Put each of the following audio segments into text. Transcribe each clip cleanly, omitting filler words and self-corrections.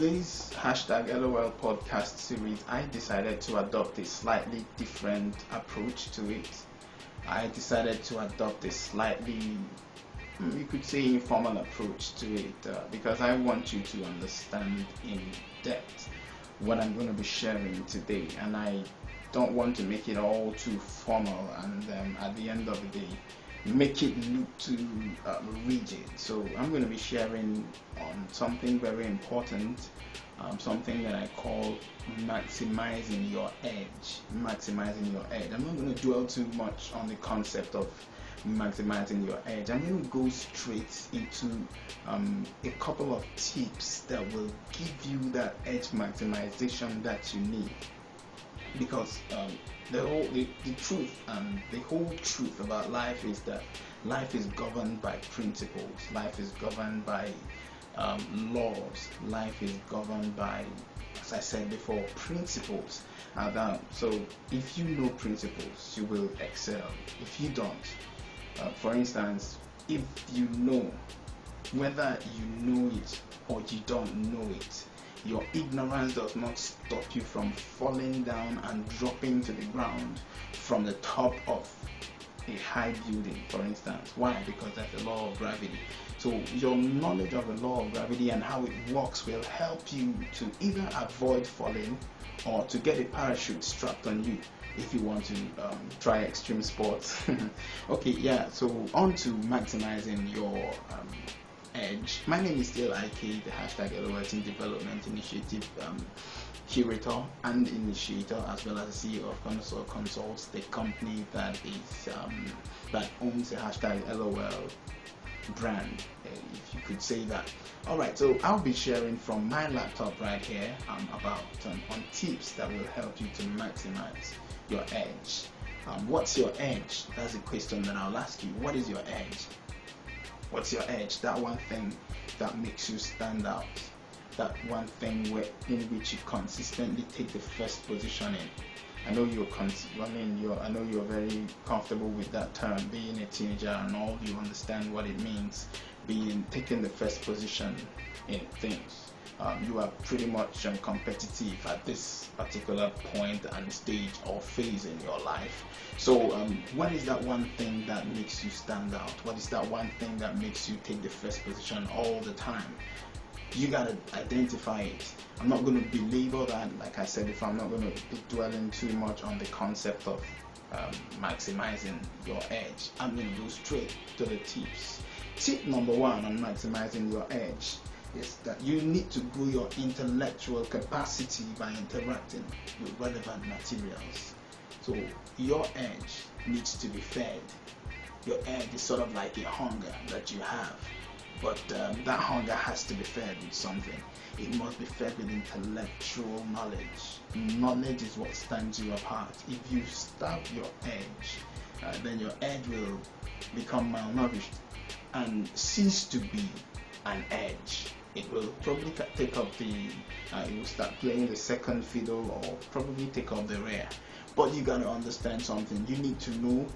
today's hashtag LOL podcast series, I decided to adopt a slightly different approach to it. I decided to adopt a slightly, you could say, informal approach to it because I want you to understand in depth what I'm going to be sharing today, and I don't want to make it all too formal and at the end of the day make it look too rigid. So I'm going to be sharing on something very important, something that I call maximizing your edge. Maximizing your edge. I'm not going to dwell too much on the concept of maximizing your edge. I'm going to go straight into a couple of tips that will give you that edge maximization that you need. Because the truth and the whole truth about life is that life is governed by principles. Life is governed by laws. Life is governed by, as I said before, principles. So if you know principles, you will excel. If you don't, for instance, if you know, whether you know it or you don't know it, your ignorance does not stop you from falling down and dropping to the ground from the top of a high building, for instance. Why? Because that's the law of gravity. So your knowledge of the law of gravity and how it works will help you to either avoid falling or to get a parachute strapped on you if you want to try extreme sports. Okay, yeah, so on to maximizing your edge. My name is still Ike, the hashtag LOL Development Initiative curator and initiator, as well as the CEO of Consult Consults, the company that is that owns the hashtag LOL brand, if you could say that. Alright, so I'll be sharing from my laptop right here about on tips that will help you to maximize your edge. What's your edge? That's the question that I'll ask you. What is your edge? What's your edge? That one thing that makes you stand out. That one thing in which you consistently take the first position in. I know I know you're very comfortable with that term, being a teenager and all. You understand what it means, taking the first position in things. You are pretty much competitive at this particular point and stage or phase in your life. So what is that one thing that makes you stand out? What is that one thing that makes you take the first position all the time? You gotta identify it. I'm not going to belabor that. Like I said, if I'm not going to be dwelling too much on the concept of maximizing your edge, I'm going to go straight to the tips. Tip number one on maximizing your edge is that you need to grow your intellectual capacity by interacting with relevant materials. So your edge needs to be fed. Your edge is sort of like a hunger that you have, but that hunger has to be fed with something. It must be fed with intellectual knowledge. Knowledge is what stands you apart. If you starve your edge, then your edge will become malnourished and cease to be an edge. It will probably take up it will start playing the second fiddle or probably take up the rear. But you gotta understand something. You need to know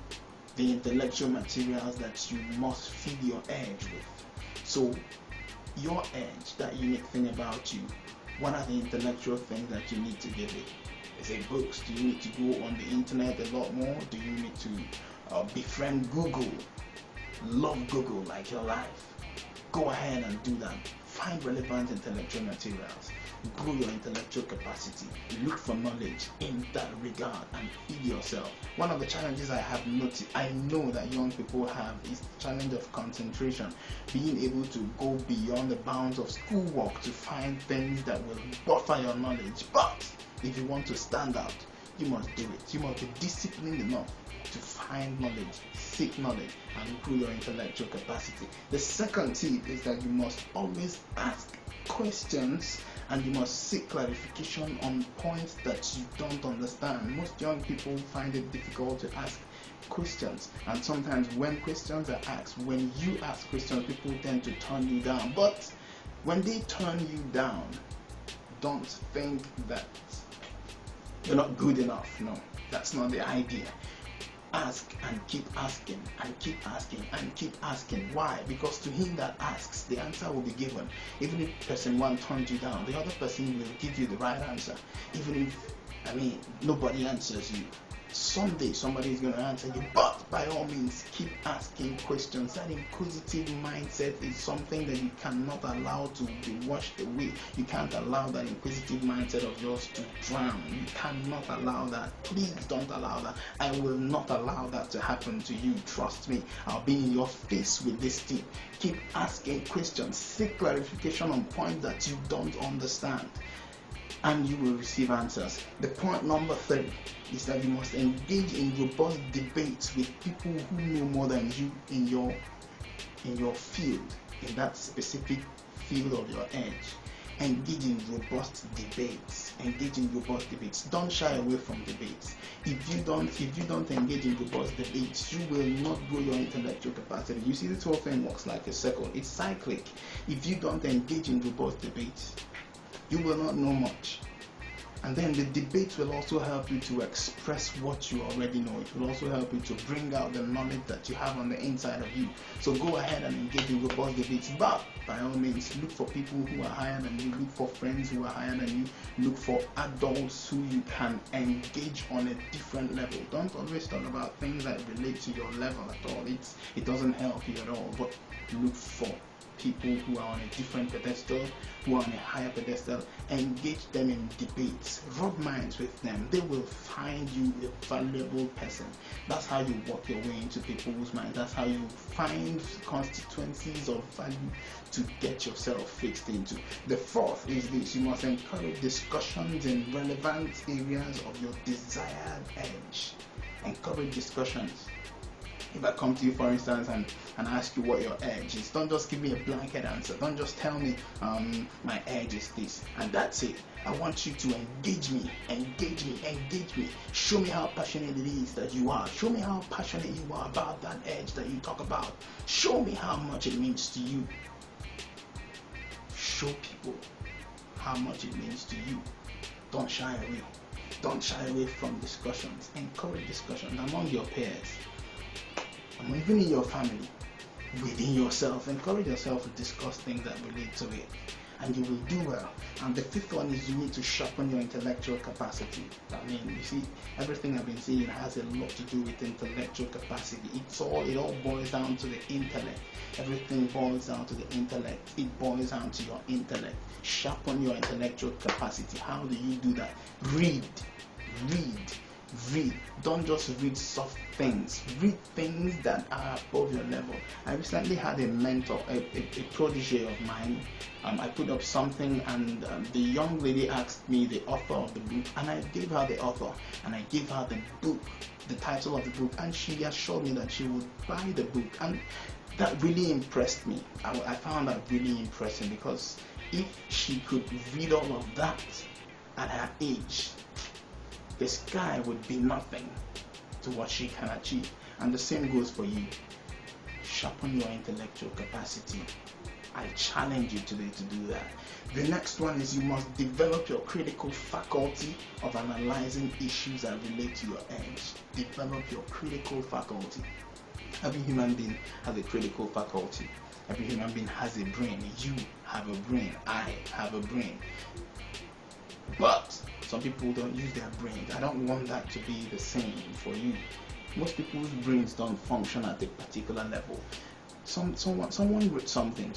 the intellectual materials that you must feed your edge with. So your edge, that unique thing about you, what are the intellectual things that you need to give it? Is it books? Do you need to go on the internet a lot more? Do you need to befriend Google? Love Google like your life. Go ahead and do that. Find relevant intellectual materials. Grow your intellectual capacity. Look for knowledge in that regard and feed yourself. One of the challenges I have noticed, I know that young people have, is the challenge of concentration. Being able to go beyond the bounds of schoolwork to find things that will buffer your knowledge. But if you want to stand out, you must do it. You must be disciplined enough to find knowledge, seek knowledge, and grow your intellectual capacity. The second tip is that you must always ask questions and you must seek clarification on points that you don't understand. Most young people find it difficult to ask questions, and sometimes when questions are asked, when you ask questions, people tend to turn you down. But when they turn you down, don't think that you're not good enough. No, that's not the idea. ask and keep asking and keep asking and keep asking. Why? Because to him that asks, the answer will be given. Even if person one turns you down, the other person will give you the right answer. Even if, nobody answers you, someday somebody is going to answer you. But by all means, keep asking questions. That inquisitive mindset is something that you cannot allow to be washed away. You can't allow that inquisitive mindset of yours to drown. You cannot allow that. Please don't allow that. I will not allow that to happen to you. Trust me. I'll be in your face with this tip. Keep asking questions. Seek clarification on points that you don't understand, and you will receive answers. The point number 3 is that you must engage in robust debates with people who know more than you in your field, in that specific field of your edge. Engage in robust debates. Engage in robust debates. Don't shy away from debates. If you don't engage in robust debates, you will not grow your intellectual capacity. You see, this whole thing works like a circle. It's cyclic. If you don't engage in robust debates, you will not know much. And then the debate will also help you to express what you already know. It will also help you to bring out the knowledge that you have on the inside of you. So go ahead and engage in robust debates. But by all means, look for people who are higher than you. Look for friends who are higher than you. Look for adults who you can engage on a different level. Don't always talk about things that relate to your level at all. It doesn't help you at all. But look for people who are on a different pedestal, who are on a higher pedestal. Engage them in debates. Rub minds with them. They will find you a valuable person. That's how you work your way into people's minds. That's how you find constituencies of value to get yourself fixed into. The 4th is this: you must encourage discussions in relevant areas of your desired edge. Encourage discussions. If I come to you, for instance, and ask you what your edge is, don't just give me a blanket answer. Don't just tell me my edge is this and that's it. I want you to engage me. Show me how passionate it is that you are. Show me how passionate you are about that edge that you talk about. Show me how much it means to you. Show people how much it means to you. Don't shy away. Don't shy away from discussions. Encourage discussions among your peers. Even in your family, within yourself. Encourage yourself to discuss things that relate to it, and you will do well. And the 5th one is you need to sharpen your intellectual capacity. You see, everything I've been saying has a lot to do with intellectual capacity. It all boils down to the intellect. Everything boils down to the intellect. It boils down to your intellect. Sharpen your intellectual capacity. How do you do that? Read. Don't just read soft things. Read things that are above your level. I recently had a mentor, a protege of mine. I put up something, and the young lady asked me the author of the book, and I gave her the author, and I gave her the book, the title of the book, and she assured me that she would buy the book. And that really impressed me. I found that really impressive, because if she could read all of that at her age, the sky would be nothing to what she can achieve. And the same goes for you. Sharpen your intellectual capacity. I challenge you today to do that. The next one is you must develop your critical faculty of analyzing issues that relate to your edge. Develop your critical faculty. Every human being has a critical faculty. Every human being has a brain. You have a brain. I have a brain. But some people don't use their brains. I don't want that to be the same for you. Most people's brains don't function at a particular level. Someone wrote something.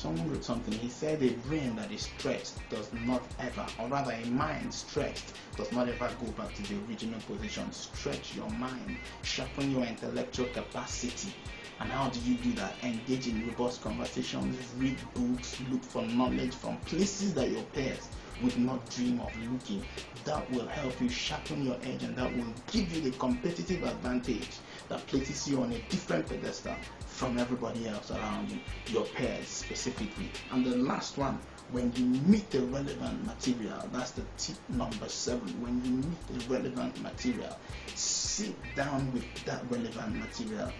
He said a brain that is stretched does not ever, or rather a mind stretched does not ever go back to the original position. Stretch your mind. Sharpen your intellectual capacity. And how do you do that? Engage in robust conversations, read books, look for knowledge from places that your peers would not dream of looking. That will help you sharpen your edge, and that will give you the competitive advantage that places you on a different pedestal from everybody else around you, your peers specifically. And the last one, when you meet the relevant material, that's the tip number 7. When you meet the relevant material, sit down with that relevant material.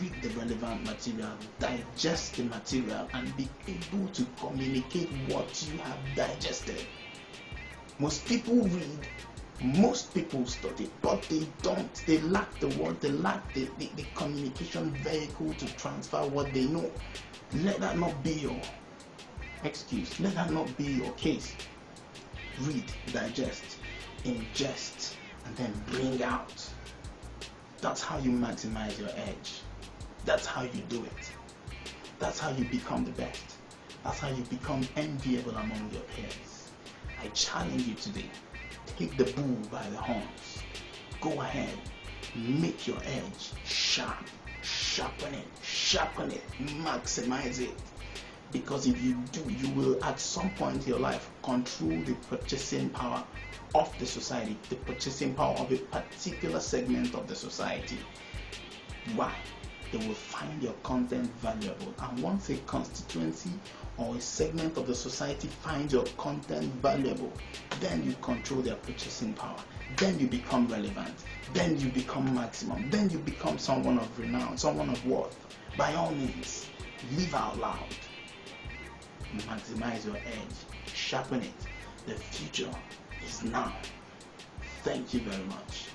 Read the relevant material, digest the material, and be able to communicate what you have digested. Most people read Most people study, but they don't. They lack the word, they lack the communication vehicle to transfer what they know. Let that not be your excuse. Let that not be your case. Read, digest, ingest, and then bring out. That's how you maximize your edge. That's how you do it. That's how you become the best. That's how you become enviable among your peers. I challenge you today. Take the bull by the horns. Go ahead. Make your edge sharp. Sharpen it. Maximize it. Because if you do, you will at some point in your life control the purchasing power of the society, the purchasing power of a particular segment of the society. Why? They will find your content valuable. And once a constituency or a segment of the society finds your content valuable, then you control their purchasing power. Then you become relevant. Then you become maximum. Then you become someone of renown, someone of worth. By all means, live out loud. Maximize your edge. Sharpen it. The future is now. Thank you very much.